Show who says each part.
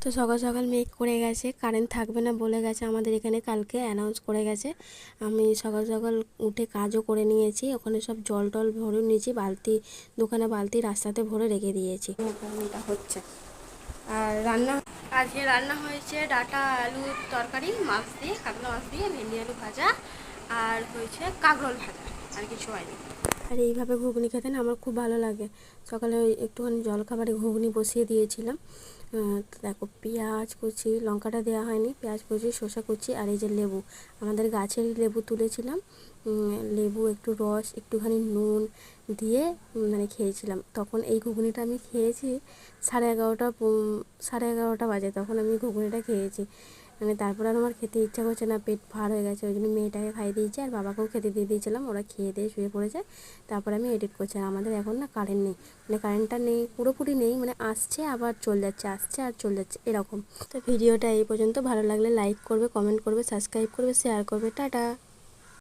Speaker 1: তো সকাল সকাল মেঘ করে গেছে, কারেন্ট থাকবে না বলে গেছে আমাদের এখানে, কালকে অ্যানাউন্স করে গেছে। আমি সকাল সকাল উঠে কাজও করে নিয়েছি, ওখানে সব জল টল ভরে নিয়েছি, বালতি দোকানে বালতি রাস্তাতে ভরে রেখে দিয়েছি। এটা হচ্ছে আর আজকে রান্না হয়েছে ডাঁটা আলুর তরকারি, মাছ দিয়ে, কাতলা মাছ দিয়ে, ভেন্ডি আলু ভাজা, আর হয়েছে কাঁকরোল ভাজা, আর কিছু হয়নি। আর এইভাবে ঘুগনি খেতে না আমার খুব ভালো লাগে। সকালে ওই একটুখানি জলখাবারে ঘুগনি বসিয়ে দিয়েছিলাম। দেখো পেঁয়াজ কুচি, লঙ্কাটা দেওয়া হয়নি, পেঁয়াজ কুচি, শসা কুচি, আর এই যে লেবু, আমাদের গাছেরই লেবু তুলেছিলাম, লেবু একটু রস, একটুখানি নুন দিয়ে মানে খেয়েছিলাম। তখন এই ঘুগনিটা আমি খেয়েছি 11:30 বাজে, তখন আমি ঘুগনিটা খেয়েছি। মানে তারপর আর আমার খেতে ইচ্ছা করছে না, পেট ভার হয়ে গেছে, ওই জন্য মেয়েটাকে খাইয়ে দিয়েছি আর বাবাকেও খেতে দিয়ে দিয়েছিলাম, ওরা খেয়ে দিয়ে শুয়ে পড়েছে। তারপর আমি এডিট করছি। আর আমাদের এখন না কারেন্ট নেই, মানে কারেন্টটা নেই, পুরোপুরি নেই, মানে আসছে আবার চলে যাচ্ছে, আসছে আর চলে যাচ্ছে এরকম। তো ভিডিওটা এই পর্যন্ত, ভালো লাগলে লাইক করবে, কমেন্ট করবে, সাবস্ক্রাইব করবে, শেয়ার করবে। টাটা।